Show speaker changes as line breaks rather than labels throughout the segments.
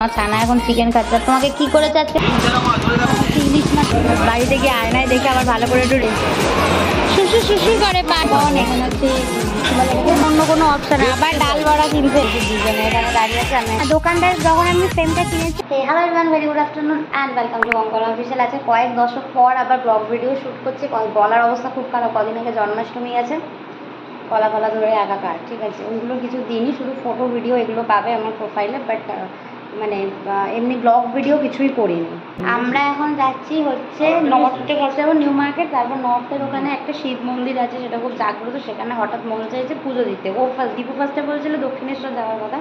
ছানা এখন চিকেন খাচ্ছে। তোমাকে কি করেছে আজকে? ইলিশ মাছ বাড়িতে গিয়ে আয়নায় দেখে আবার ভালো করে একটু শুশু শুশু করে পান। এখানে হচ্ছে অন্য কোনো অপশন আবার ডাল বড়া কিনতে দুজনে এখানে দাঁড়িয়ে আছে। আমি দোকানটার যখন আমি ফ্রেমটা কিনেছি। Hello everyone, very good afternoon and welcome to Mangala official. আছে কয়েক দশক পর আবার ব্লগ ভিডিও শ্যুট করছি। গলার অবস্থা খুব খারাপ। কদিন আগে জন্মাষ্টমী আছে, গলা ফলা ধরে একাকার। ঠিক আছে, ওইগুলো কিছু দিনই, শুধু ফটো ভিডিও এগুলো পাবে আমার প্রোফাইলে, বাট মানে এমনি ব্লগ ভিডিও কিছুই করিনি। আমরা এখন যাচ্ছি হচ্ছে নর্থে, ফার্স্ট যাবো নিউ মার্কেট, তারপর নর্থের ওখানে একটা শিব মন্দির আছে, সেটা খুব জাগ্রত। সেখানে হঠাৎ মনে চাইছে পুজো দিতে। ও দীপু ফার্স্টে বলছিল দক্ষিণেশ্বর যাওয়ার কথা,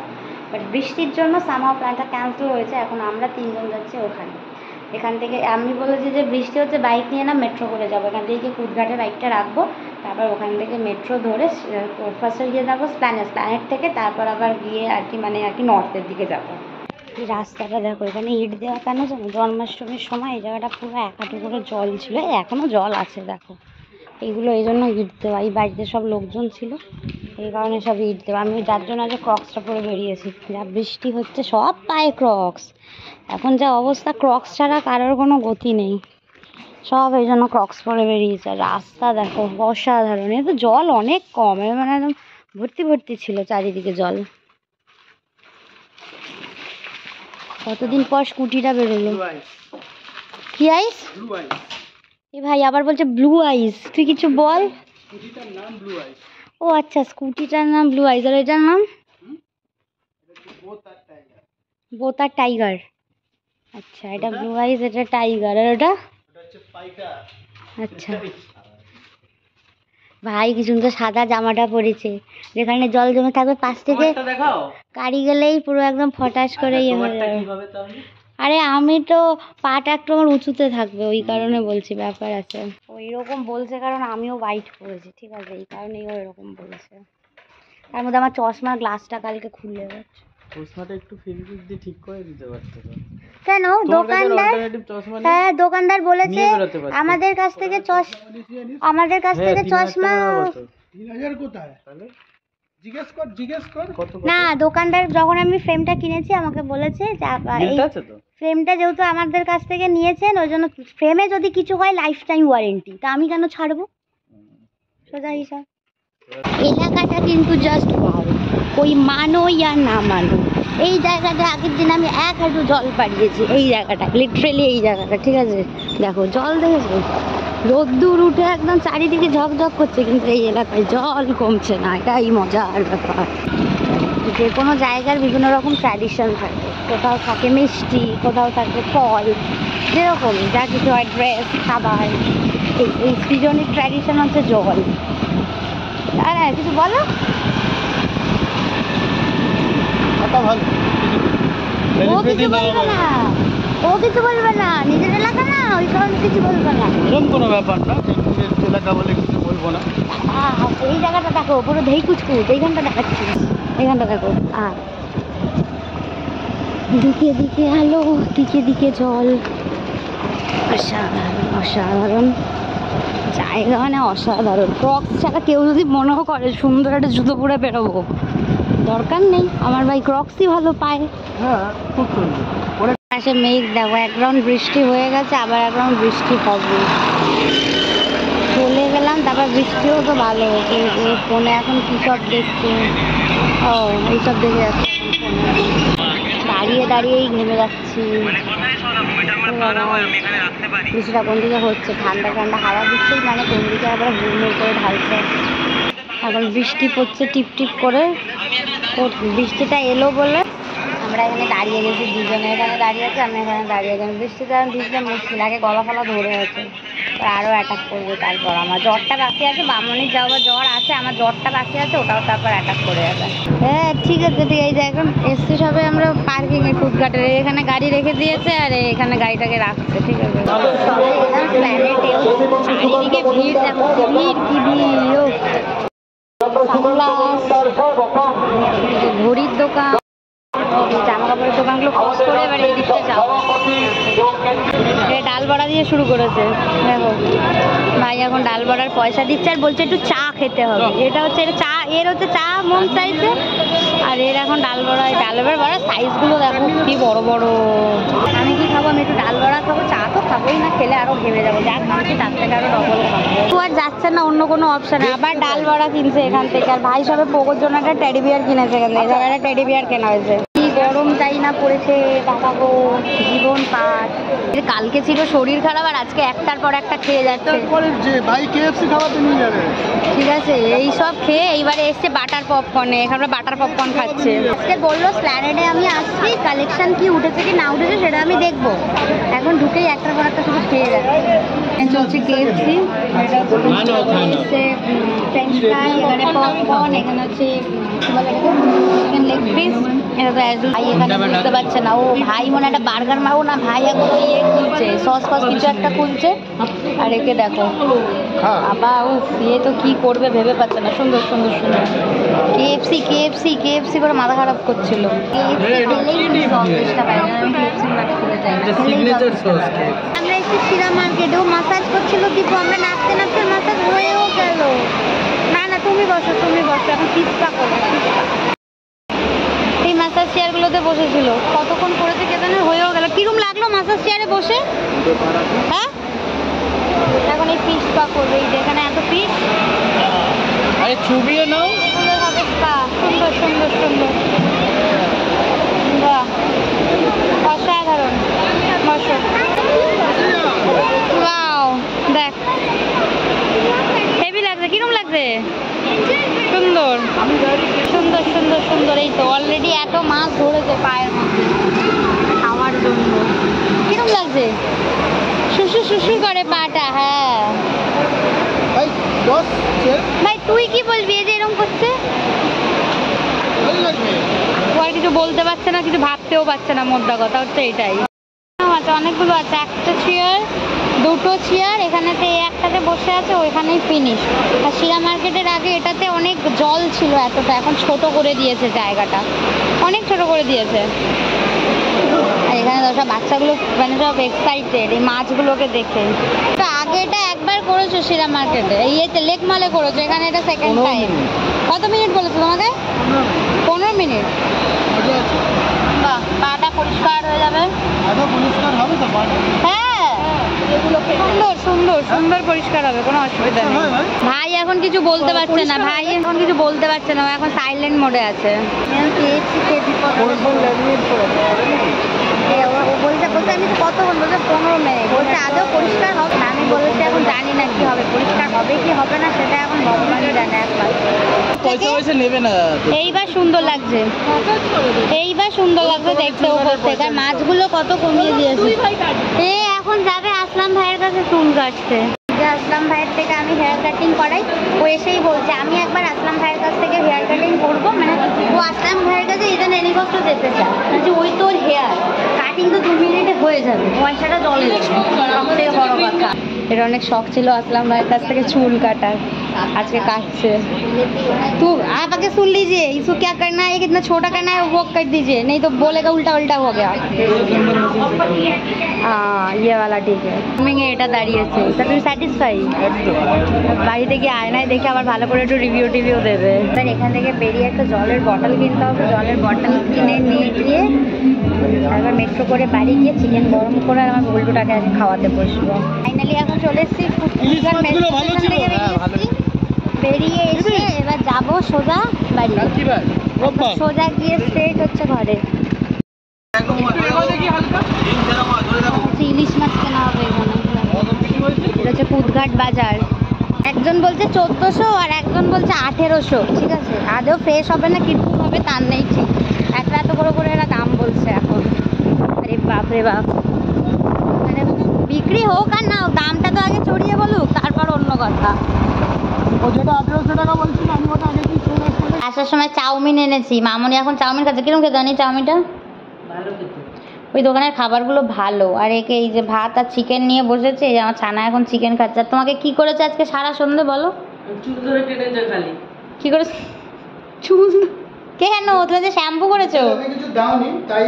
বাট বৃষ্টির জন্য সামহাও প্ল্যানটা ক্যান্সেল হয়েছে। এখন আমরা তিনজন যাচ্ছি ওখানে। এখান থেকে আমি বলেছি যে বৃষ্টি হচ্ছে, বাইক নিয়ে না মেট্রো করে যাবো। এখান থেকে কুদঘাটে বাইকটা রাখবো, তারপর ওখান থেকে মেট্রো ধরে ফার্স্টে গিয়ে যাবো প্ল্যানেট থেকে, তারপর আবার গিয়ে আর কি নর্থের দিকে যাবো। এই রাস্তাটা দেখো, এখানে ইট দেওয়া কেন জানো? জন্মাষ্টমীর সময় এই জায়গাটা পুরো একাটু করে জল ছিল, এখনও জল আছে দেখো। এইগুলো এই জন্য ইট দেওয়া, এই বাড়িতে সব লোকজন ছিল এই কারণে সব ইট দেওয়া। আমি যার জন্য আজ ক্রক্সটা পরে বেরিয়েছি, যা বৃষ্টি হচ্ছে সব পায়ে ক্রক্স। এখন যা অবস্থা, ক্রক্স ছাড়া কারোর কোনো গতি নেই, সব এই জন্য ক্রক্স পরে বেরিয়েছে। রাস্তা দেখো অসাধারণ, এ তো জল অনেক কম, মানে একদম ভর্তি ভর্তি ছিল চারিদিকে জল। কতদিন পর স্কুটিটা বেরোলো। কি আইস? এ ভাই আবার বলছে ব্লু আইস, তুই কিছু বল। ও আচ্ছা, স্কুটিটার নাম ব্লু আইস, আর এটার নাম বোতার টাইগার। আচ্ছা, এটা ব্লু আইস, এটা টাইগার, আর ওটা আচ্ছা। ভাই কি সুন্দর সাদা জামাটা পরেছে, যেখানে জল জমে থাকবে পাশ থেকে গাড়ি গেলেই পুরো একদম ফটাস করে ইয়ে হয়ে যাবে। আরে আমি তো পাটা একটু আমার উঁচুতে থাকবে, ওই কারণে বলছি, ব্যাপার আছে। ওই রকম বলছে কারণ আমিও বাইট পরেছি, ঠিক আছে, এই কারণেই ও এরকম বলেছে। তার মধ্যে আমার চশমার গ্লাসটা কালকে খুলে গেছে।
চশমাটা একটু ফেভিকুইক দিয়ে ঠিক করে দিতে পারতে তো।
কেন? দোকানদার, হ্যাঁ দোকানদার বলেছে আমাদের কাছ থেকে চশমা
3000 কোথায় তাহলে জিজ্ঞেস কর কত।
না, দোকানদার যখন আমি ফ্রেমটা কিনেছি আমাকে বলেছে ফ্রেমটা যেহেতু আমাদের কাছ থেকে নিয়েছেন, ওই জন্য ফ্রেমে যদি কিছু হয় লাইফ টাইম ওয়ারেন্টি, তা আমি কেন ছাড়বো, সোজা হিসাব। এলাকাটা কিন্তু জাস্ট ওয়াও, ওই মানো ইয়া না মানো, এই জায়গাটা আগের দিন আমি এক হাঁটু জল পাড়িয়েছি, এই জায়গাটা লিটারেলি এই জায়গাটা, ঠিক আছে। দেখো জল দেখেছো, রোদ্দুর উঠে একদম চারিদিকে ঝকঝক করছে, কিন্তু এই এলাকায় জল কমছে না, এটাই মজার ব্যাপার। যে কোনো জায়গার বিভিন্ন রকম ট্র্যাডিশন থাকে, কোথাও থাকে মিষ্টি, কোথাও থাকে ফল, যেরকম যা কিছু হয়, ড্রেস, খাবার। এই সিজনের ট্র্যাডিশন হচ্ছে জল। আর কিছু বলো? ও কিছু বলবে না, ও কিছু বলবে না, নিজের এলাকা না, ওই কারণে কিছু বলবে না।
এরকম কোনো ব্যাপার না, এলাকা বলে কিছু বলবো না।
এই জায়গাটা দেখো পুরো ধেই কুচকুচ, এইখানটা দেখাচ্ছি, এইখানটা দেখো। দিকে দিকে আলো, দিকে দিকে জল, অসাধারণ অসাধারণ জায়গা, মানে অসাধারণ। ক্রক্স ছাড়া কেউ যদি মনেও করে সুন্দর একটা জুতো পরে বেরোবো, দরকার নেই, আমার ভাই ক্রক্সই ভালো পায়।
হ্যাঁ খুব সুন্দর।
পাশে মেঘ দেখো, এক রাউন্ড বৃষ্টি হয়ে গেছে, আবার এক রাউন্ড বৃষ্টি হবে। চলে গেলাম, তারপর বৃষ্টিও তো ভালো। ফোনে এখন কী সব দেখছি, ও এইসব দেখে যাচ্ছি, দাঁড়িয়ে দাঁড়িয়েই নেমে যাচ্ছি। বৃষ্টিটা কোন দিকে হচ্ছে, ঠান্ডা ঠান্ডা হাওয়া দিচ্ছেই, মানে কোন দিকে আবার হুড়মুড় করে ঢালছে। এখন বৃষ্টি পড়ছে টিপ টিপ করে, বৃষ্টিটা এলো বলে আমরা এখানে দাঁড়িয়ে গেছি, দুজনে এখানে দাঁড়িয়ে আছে, আমি এখানে দাঁড়িয়ে গেছি। বৃষ্টিতে আমি ভিজতে মুশকিল, আগে গলা ফলা ধরে আছে, আরও অ্যাটাক করবে। তারপর আমার জ্বরটা বাকি আছে, বামনির যাওয়ার জ্বর আছে, আমার জ্বরটা বাকি আছে, ওটাও তারপর অ্যাটাক করে যাবে। হ্যাঁ ঠিক আছে, ঠিক আছে। এখন এসছি সবে আমরা পার্কিংয়ে, কুদঘাটের এখানে গাড়ি রেখে দিয়েছে, আর এখানে গাড়িটাকে রাখছে, ঠিক আছে। চারিদিকে ভিড় দেখো, ভিড় কি ভিড়, ঘড়ির দোকান, জামা কাপড়ের দোকানগুলো ক্রস করে এবার এই দিকটা যাবো। ডাল বড়া দিয়ে শুরু করেছে দেখো, ভাই এখন ডাল বড়ার পয়সা দিচ্ছে আর বলছে একটু চা খেতে হবে। এটা হচ্ছে চা, এর হচ্ছে চা মন চাইছে, আর এর এখন ডাল বড়া। ডাল বড়া সাইজগুলো দেখো কি বড় বড়। আমি কি খাবো? আমি একটু ডাল বড়া খাবো, চা তো খাবোই না, খেলে আরো ঘেমে যাবো। যাক ভাবছি তার থেকে আরো ডবল খাবো। তো আর যাচ্ছে না অন্য কোনো অপশানে, আবার ডাল বড়া কিনছে এখান থেকে। আর ভাই সবে পোকোর জন্য একটা টেডি বিয়ার কিনেছে এখান থেকে, একটা টেডি বিয়ার কেনা হয়েছে। কি গরম তাই না পড়েছে বাবা গো, জীবন পার। কালকে ছিল শরীর খারাপ, আর আজকে একটার পর একটা খেয়ে যাচ্ছে।
ভাই কেএফসি খাওয়াতে নিয়ে যাবে।
ঠিক আছে, এই সব খেয়ে এইবারে এসছে বাটার পপকর্নে। এখানে বাটার পপকর্ন খাচ্ছে। আজকে বললো স্ল্যানেডে আমি আসছি, কালেকশন কি উঠেছে কি না উঠেছে সেটা আমি দেখবো। এখন ঢুকেই একটার পর একটা শুধু খেয়ে যাচ্ছে। চলছে কেএফসি, এটা হচ্ছে ফ্রেঞ্চ ফ্রাই, এখানে পপকর্ন, এখানে হচ্ছে চিকেন লেগ পিস। এটা তো ভাই এখানে বুঝতে পারছে না, ও ভাই মনে একটা বার্গার মারো না, ভাই এখন ইয়ে খুলছে, সস ফস কিছু একটা খুলছে। আর একে দেখো বাবা, ও ইয়ে তো কি করবে ভেবে পাচ্ছে না। সুন্দর সুন্দর সুন্দর কেএফসি কেএফসি কেএফসি করে মাথা খারাপ করছিল। আমরা একটু শিরা মার্কেটেও মাসাজ করছিল দীপু, আমরা নাচতে নাচতে মাসাজ হয়েও গেল। না না তুমি বসো, তুমি বসো, এখন পিস্পা করবে। এই মাসাজ চেয়ারগুলোতে বসেছিল, কতক্ষণ করেছে কে জানে, হয়েও গেল। কিরম লাগলো মাসাজ চেয়ারে বসে? হ্যাঁ, এখন এই ফিশ পা করবে। এই যেখানে এত ফিশ,
আরে ছবিও নাও।
সুন্দর সুন্দর সুন্দর, বাহ অসাধারণ। বসো, ওয়াও দেখ হেভি লাগছে। কিরম লাগছে? সুন্দর সুন্দর সুন্দর সুন্দর। এই তো অলরেডি এত মাছ ধরেছে পায়ের মধ্যে খাওয়ার জন্য। কিরম লাগছে? শুশু শুশু করে পাটা। হ্যাঁ ভাই তুই কি বলবি? এই যে এরকম করছে, ও আর কিছু বলতে পারছে না, কিছু ভাবতেও পারছে না। মোদ্দা কথা হচ্ছে এটাই। আচ্ছা অনেকগুলো আছে, একটা চেয়ার, দুটো চেয়ার, এখানেতে একটাতে বসে আছে, ওইখানেই ফিনিশ। আর শিরা মার্কেটের আগে এটাতে অনেক জল ছিল এতটা, এখন ছোট করে দিয়েছে জায়গাটা, অনেক ছোট করে দিয়েছে। আর এখানে তো সব বাচ্চাগুলো মানে সব এক্সাইটেড এই মাছগুলোকে দেখে। তো আগে এটা একবার করেছো শিরা মার্কেটে, ইয়েতে লেক মলে করেছো, এখানে এটা সেকেন্ড টাইম। কত মিনিট বলেছো তোমাকে? 15 মিনিট। বাহ, পাটা পরিষ্কার হয়ে যাবে। হ্যাঁ সুন্দর সুন্দর সুন্দর পরিষ্কার হবে, কোনো অসুবিধা নেই। ভাই এখন কিছু বলতে পারছে না, ভাই এখন কিছু বলতে পারছে না, ও এখন সাইলেন্ট মোডে আছে। ও বলছে বলছে আমি তো কতক্ষণ বলছে 15 মিনিট বলছে, আদৌ পরিষ্কার হবে না। আমি বলেছি এখন জানি না কি হবে, পরিষ্কার হবে কি হবে না সেটা এখন ভগবানই জানে। একবার
পয়সা নেবে না।
এইবার সুন্দর লাগছে, এইবার সুন্দর লাগছে দেখতে উপর থেকে। আর মাছগুলো কত কমিয়ে দিয়েছে। এ এখন যাবে আসলাম ভাইয়ের কাছে চুল কাটতে। আসলাম ভাইয়ের থেকে আমি হেয়ার কাটিং করাই, ও এসেই বলছে আমি একবার আসলাম ভাইয়ের কাছ থেকে হেয়ার কাটিং করবো। মানে ও আসলাম ভাইয়ের কাছে এই জন্য এনিকষ্ট যেতে চায়, ওই তোর হেয়ার কাটিং তো 2 মিনিটে হয়ে যাবে, পয়সাটা চলে যাবে, সবথেকে বড় কথা। এটা অনেক শখ ছিল আসলাম ভাইয়ের কাছ থেকে চুল কাটার, আজকে কাটছে। तू आप आगे सुन लीजिए, इसको क्या करना है, कितना छोटा करना है वो कर दीजिए, नहीं तो बोलेगा उल्टा उल्टा हो गया। हाँ ये वाला ठीक है। এটা দাঁড়িয়েছে, তা তুমি স্যাটিসফাই? বাড়িতে গিয়ে আয়নায় দেখে আবার ভালো করে একটু রিভিউ টিভিউ দেবে। এবার এখান থেকে বেরিয়ে একটা জলের বটল কিনতে হবে, জলের বটল কিনে নিয়ে গিয়ে তারপর মেট্রো করে বাড়ি গিয়ে চিকেন গরম করে আর আমার ভুলটুটাকে আজকে খাওয়াতে বসবো। ফাইনালি এখন চলে এসেছি বেরিয়ে এসে এবার যাবো সোজা বাড়ি, সোজা গিয়ে স্ট্রেট হচ্ছে ঘরে। ইলিশ মাছ কেনা হবে এখানে, এটা হচ্ছে কুদঘাট বাজার। একজন বলছে 1400 আর একজন বলছে 1800। ঠিক আছে, আদৌ ফ্রেশ হবে না কিরকম হবে তার নেই ঠিক, এত বড় করে এরা দাম বলছে এখন। আরে বাপ রে বাপ, মানে বিক্রি হোক আর না হোক দামটা তো আগে চড়িয়ে বলুক, তারপর অন্য কথা। আসার সময় চাউমিন এনেছি, মামনি এখন চাউমিন খাচ্ছে। কিরকম খেতে জানি চাউমিনটা? ওই দোকানের খাবারগুলো ভালো। আর একে এই যে ভাত আর চিকেন নিয়ে বসেছে, এই যে আমার ছানা এখন চিকেন খাচ্ছে। আর তোমাকে কি করেছে আজকে সারা সন্ধে বলো?
চুল ধরে টেনেছে খালি।
কি করে চুল? কেন তুমি যে শ্যাম্পু করেছো?
কিছু দাওনি তাই?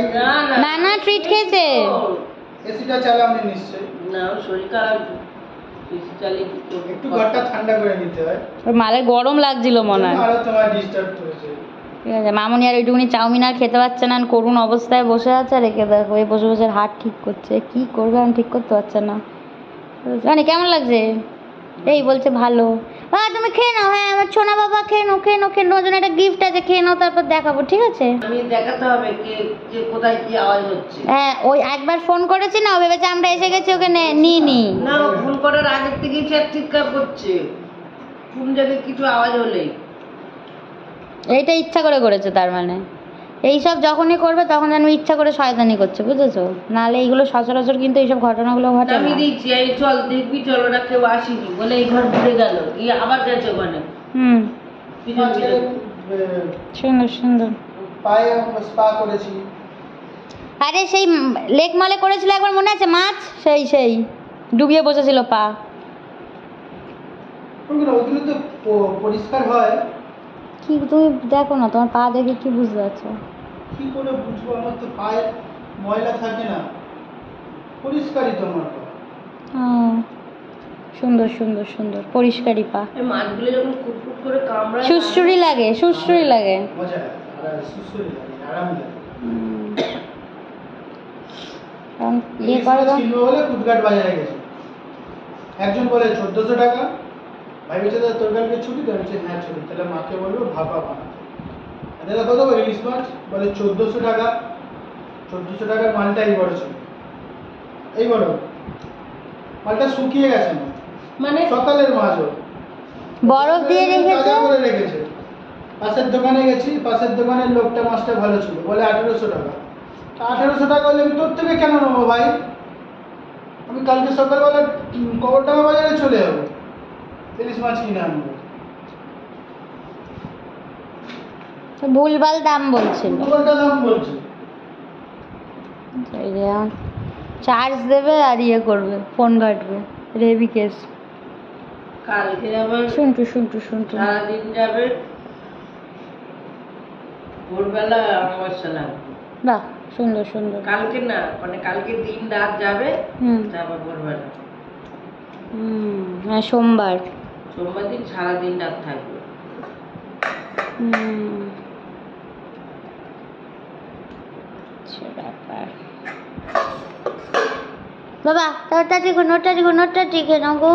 না না ট্রিট খেয়েছে।
এসিটা চালাওনি নিশ্চয়ই।
না শরীর খারাপ। এসি চালিয়ে
একটু ঘরটা ঠান্ডা করে নিতে হয়।
ওর মালের গরম লাগছিল মনে হয়।
আরো তোমার ডিস্টার্ব করেছে।
ঠিক আছে, মামুনি আর ওইটুকুনি চাউমিন আর খেতে পারছে না, করুণ অবস্থায় বসে আছে। রেখে দেখো এই বসে বসে হাত ঠিক করছে, কি করবে আমি ঠিক করতে পারছে না। মানে কেমন লাগছে? এই বলছে ভালো। তুমি খেয়ে নাও। হ্যাঁ আমার সোনা বাবা, খেয়ে নাও খেয়ে নাও খেয়ে নাও, জন্য একটা গিফট আছে, খেয়ে নাও, তারপর দেখাবো, ঠিক আছে?
আমি দেখাতে হবে যে কোথায় কি আওয়াজ হচ্ছে।
হ্যাঁ ওই একবার ফোন করেছি না, ও ভেবেছে আমরা এসে গেছি, ওকে নিয়ে নি।
না, ফোন করার আগের থেকেই চিৎকার করছে কোন জায়গায় কিছু আওয়াজ হলেই।
এইটা ইচ্ছা করে করেছে তার মানে। এইসব যখনই করবে তখন যেন ইচ্ছা করে শয়তানি করছে, বুঝেছো? নাহলে এইগুলো সচরাচর কিন্তু এইসব ঘটনাগুলো ঘটে
আমি
না।
দিচ্ছি, এই চল দেখবি, চল ওরা কেউ আসেনি বলে এই ঘর ঘুরে গেল, এই আবার গেছে ওখানে।
হুম,
পিছন পিছন।
সুন্দর সুন্দর।
পায়ে স্পা করেছি।
আরে সেই লেক মলে করেছিল একবার, মনে আছে? মাছ সেই ডুবিয়ে বসেছিল পা।
ওগুলো তো পরিষ্কার হয়।
কি তুমি দেখো না, তোমার পা দেখে কি বুঝতে পারছো?
কি করে বুঝবো? আমার তো পায়ে ময়লা থাকে না, পরিষ্কারই তো আমার পা।
সুন্দর সুন্দর সুন্দর পরিষ্কারই পা।
এই মাছগুলো যখন কুটকুট করে কামড়ায়,
সুশ্রুরি লাগে, সুশ্রুরি লাগে।
মজা আর সুসুরি লাগে, আরাম লাগে।
কারণ ইয়ে করে দাও।
কিনবো বলে কুদঘাট বাজারে গেছে, একজন বলে 1400 টাকা। ভাই বলছে দাদা তোর কালকে ছুটি? তো বলছে হ্যাঁ ছুটি। তাহলে মাকে বলবো ভাপা বানাতে। দাদা কত বলে ইলিশ মাছ? বলে 1400 টাকা। 1400 টাকার মালটাই বড় ছিল, এই বড় মালটা শুকিয়ে গেছে না,
মানে
সকালের মাছ।
বরফ দিয়ে রেখেছে।
তাজা করে রেখেছে। পাশের দোকানে গেছি, পাশের দোকানের লোকটা মাছটা ভালো ছিল, বলে 1800 টাকা। 1800 টাকা হলে আমি তোর থেকে কেন নেবো ভাই? আমি কালকে সকালবেলা কবরডাঙ্গা বাজারে চলে যাবো, ইলিশ মাছ কিনে আনবো।
ভুলভাল দাম বলছিল।
দুটোটা দাম বলছে।
চার্জ দেবে আর ইয়ে করবে, ফোন ঘাটবে, রেবি কেস।
কালকে আবার
শুনটু
সারাদিন যাবে, ভোরবেলা অমাবস্যা লাগবে।
বাহ সুন্দর সুন্দর।
কালকে না, মানে কালকে দিন রাত যাবে, তারপর ভোরবেলা।
হ্যাঁ সোমবার।
সোমবার দিন সারাদিন রাত থাকবে।
ব্যাপার। বাবা নোটটা ঠিক নোটটা ঠিক নোটটা ঠিক না গো।